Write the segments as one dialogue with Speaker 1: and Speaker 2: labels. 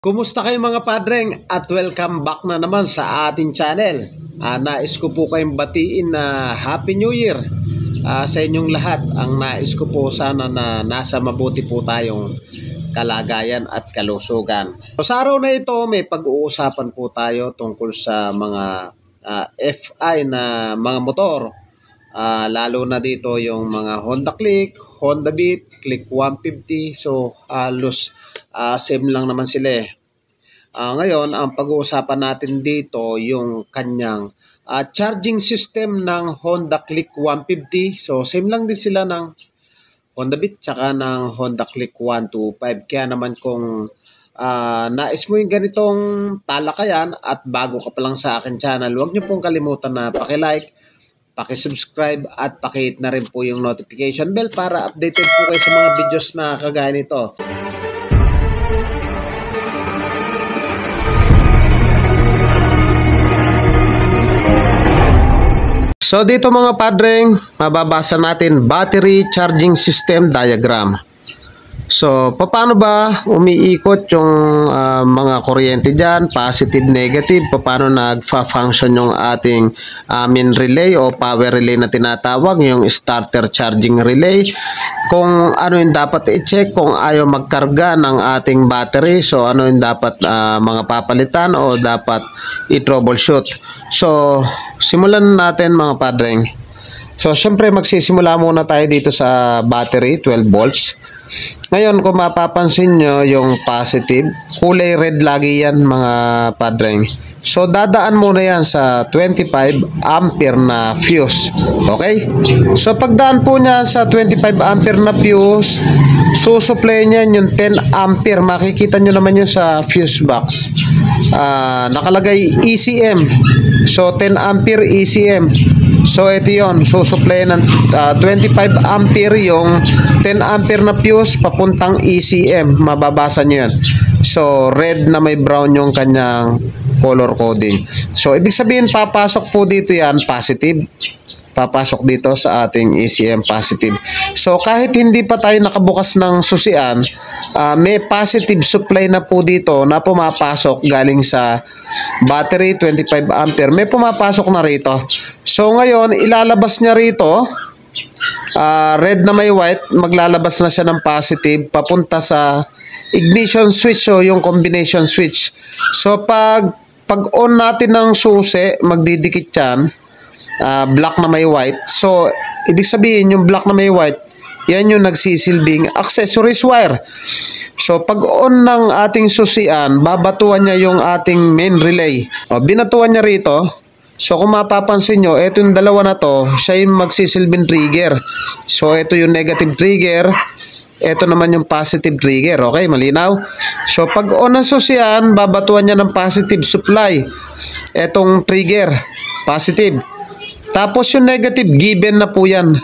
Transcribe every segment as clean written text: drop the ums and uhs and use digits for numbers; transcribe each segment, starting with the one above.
Speaker 1: Kumusta kayo mga padreng at welcome back na naman sa ating channel. Nais ko po kayong batiin na Happy New Year sa inyong lahat. Ang nais ko po sana na nasa mabuti po tayong kalagayan at kalusugan. So, sa araw na ito may pag-uusapan po tayo tungkol sa mga FI na mga motor. Lalo na dito yung mga Honda Click, Honda Beat, Click 150. So halos same lang naman sila eh. Ngayon, ang pag-uusapan natin dito yung kanyang charging system ng Honda Click 150. So same lang din sila ng Honda Beat tsaka ng Honda Click 125. Kaya naman kung nais mo yung ganitong talakayan at bago ka pa lang sa akin channel, huwag niyo pong kalimutan na paki-like, paki-subscribe at paki-hit na rin po yung notification bell para updated po kayo sa mga videos na kagaya nito. So dito mga padreng, mababasa natin battery charging system diagram. So, paano ba umiikot yung mga kuryente dyan, positive, negative, paano nagfa-function yung ating main relay o power relay na tinatawag, yung starter charging relay, kung ano yung dapat i-check kung ayaw magkarga ng ating battery, so ano yung dapat mga papalitan o dapat i-troubleshoot. So, simulan natin mga padreng. So, syempre magsisimula muna tayo dito sa battery, 12 volts. Ngayon, kung mapapansin nyo, yung positive, kulay red lagi yan mga padreng. So, dadaan muna yan sa 25 ampere na fuse. Okay? So, pagdaan po niya sa 25 ampere na fuse, susupply niyan yung 10 ampere. Makikita nyo naman yun sa fuse box. Nakalagay ECM. So, 10 ampere ECM. So ito yon, susupply ng 25 ampere yung 10 ampere na fuse papuntang ECM. Mababasa nyo yan. So red na may brown yung kanyang color coding. So ibig sabihin papasok po dito yan positive. Papasok dito sa ating ECM positive. So kahit hindi pa tayo nakabukas ng susian, may positive supply na po dito na pumapasok galing sa battery 25 ampere. May pumapasok na rito. So ngayon ilalabas niya rito, red na may white, maglalabas na siya ng positive papunta sa ignition switch o yung combination switch. So pag on natin ng susi, magdidikit yan. Black na may white. So, ibig sabihin, yung black na may white, yan yung nagsisilbing accessories wire. So, pag on ng ating susian, babatuan niya yung ating main relay. Binatuan niya rito. So, kung mapapansin nyo, ito yung dalawa na to, siya yung magsisilbing trigger. So, ito yung negative trigger. Ito naman yung positive trigger. Okay, malinaw? So, pag on ng susian, babatuan niya ng positive supply. Etong trigger, positive. Tapos yung negative, given na po yan.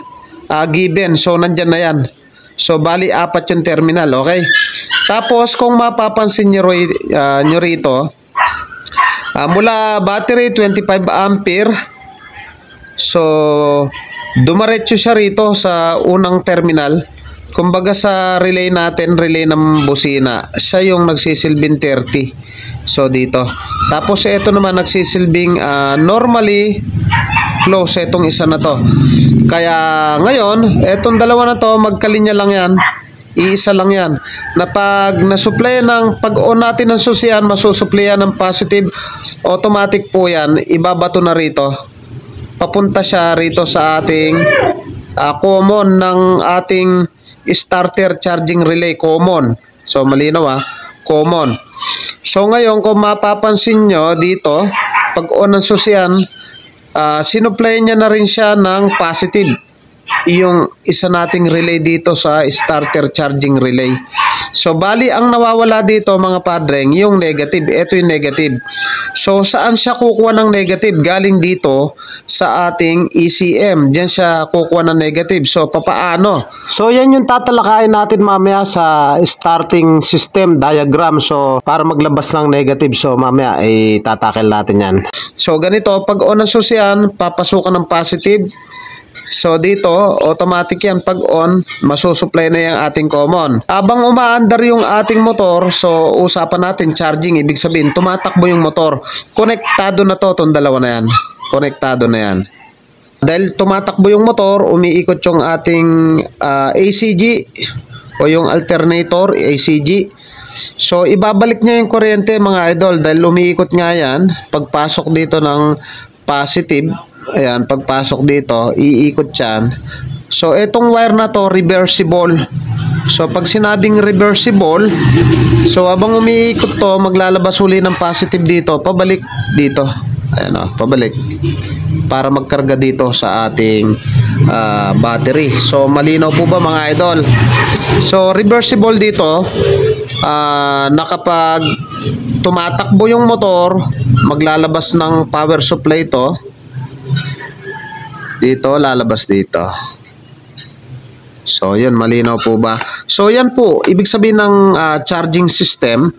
Speaker 1: Given. So, nandyan na yan. So, bali, 4 yung terminal. Okay? Tapos, kung mapapansin nyo rito, mula battery, 25 ampere. So, dumaretso siya rito sa unang terminal. Kumbaga sa relay natin, relay ng busina, siya yung nagsisilbing 30. So, dito. Tapos, ito naman nagsisilbing normally close itong isa na to. Kaya ngayon, itong dalawa na to, magkalinya lang yan. Iisa lang yan. Na pag nasupply ng, pag on natin ng susian, masusupplyan ng positive, automatic po yan, ibabato na rito. Papunta siya rito sa ating common ng ating starter charging relay, common. So malinaw common. So ngayon, kung mapapansin nyo dito, pag on ng susian, sinupply niya na rin siya ng positive yung isa nating relay dito sa starter charging relay. So bali ang nawawala dito mga padreng yung negative. Ito yung negative. So saan siya kukuha ng negative? Galing dito sa ating ECM. Diyan siya kukuha ng negative. So papaano? So yan yung tatalakayin natin mamaya sa starting system diagram. So para maglabas ng negative, so mamaya ay tatakil natin yan. So ganito, pag on ang susian, papasukan ng positive. So dito, automatic yan. Pag on, masusupply na yung ating common. Abang umaandar yung ating motor, so usapan natin charging. Ibig sabihin, tumatakbo yung motor. Konektado na to, itong dalawa na yan. Konektado na yan. Dahil tumatakbo yung motor, umiikot yung ating ACG o yung alternator, ACG. So, ibabalik niya yung kuryente mga idol dahil umiikot nga yan. Pagpasok dito ng positive, ayan, pagpasok dito, iikot yan. So, itong wire na to, reversible. So, pag sinabing reversible, so, habang umiikot to, maglalabas uli ng positive dito, pabalik dito. Ayan o, pabalik. Para magkarga dito sa ating battery. So, malinaw po ba mga idol? So, reversible dito, na kapag tumatakbo yung motor, maglalabas ng power supply to. Dito, lalabas dito. So, yun, malinaw po ba? So, yan po, ibig sabihin ng charging system.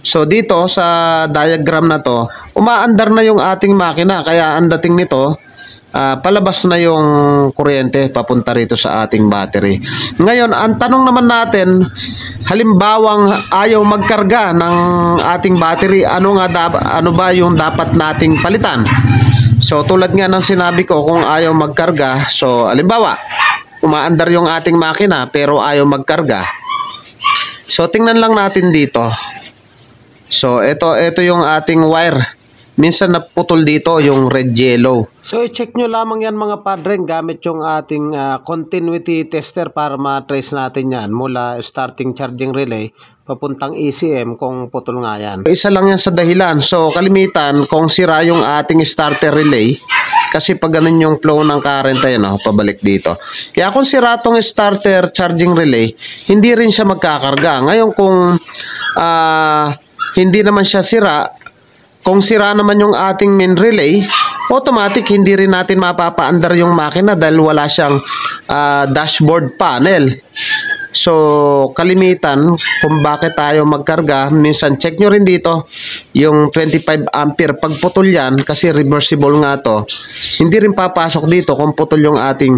Speaker 1: So, dito sa diagram na to, umaandar na yung ating makina. Kaya, ang dating nito, palabas na yung kuryente papunta rito sa ating battery. Ngayon, ang tanong naman natin, halimbawang ayaw magkarga ng ating battery, ano ba yung dapat nating palitan? So, tulad nga ng sinabi ko, kung ayaw magkarga, so, halimbawa, umaandar yung ating makina pero ayaw magkarga. So, tingnan lang natin dito. So, ito yung ating wire. Minsan naputol dito yung red yellow. So, i-check nyo lamang yan mga padreng gamit yung ating continuity tester para ma-trace natin yan mula starting charging relay papuntang ECM kung putol nga yan. Isa lang yan sa dahilan. So, kalimitan kung sira yung ating starter relay, kasi pag ganun yung flow ng current ay pabalik dito. Kaya kung sira tong starter charging relay, hindi rin siya magkakarga. Ngayon kung hindi naman siya sira, kung sira naman yung ating main relay, automatic hindi rin natin mapapaandar yung makina dahil wala siyang dashboard panel. So, kalimitan kung bakit tayo magkarga, minsan check nyo rin dito yung 25 ampere. Pag putol yan, kasi reversible nga to, hindi rin papasok dito kung putol yung ating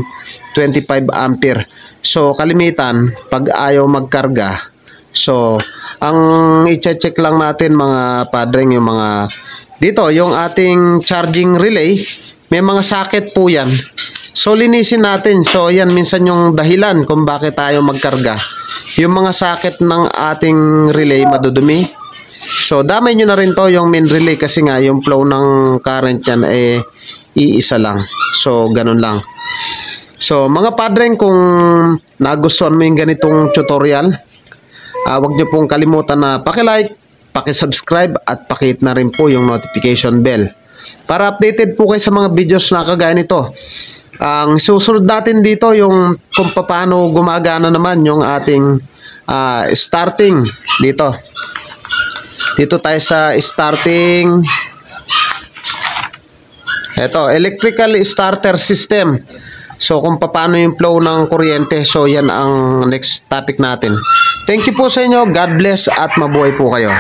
Speaker 1: 25 ampere. So, kalimitan, pag ayaw magkarga, so, ang i-check lang natin mga padreng, yung mga dito, yung ating charging relay, may mga socket po yan. So, linisin natin. So, yan minsan yung dahilan kung bakit tayo magkarga. Yung mga socket ng ating relay madudumi. So, damay nyo na rin to yung main relay kasi nga yung flow ng current yan iisa lang. So, ganun lang. So, mga padreng, kung nagustuhan mo yung ganitong tutorial, huwag nyo pong kalimutan na paki-like, paki-subscribe at paki-hit na rin po yung notification bell para updated po kayo sa mga videos na kagaya nito. Ang susunod natin dito yung kung paano gumagana naman yung ating starting dito. Dito tayo sa starting. Ito, electrical starter system. So, kung paano yung flow ng kuryente. So, yan ang next topic natin. Thank you po sa inyo. God bless at mabuhay po kayo.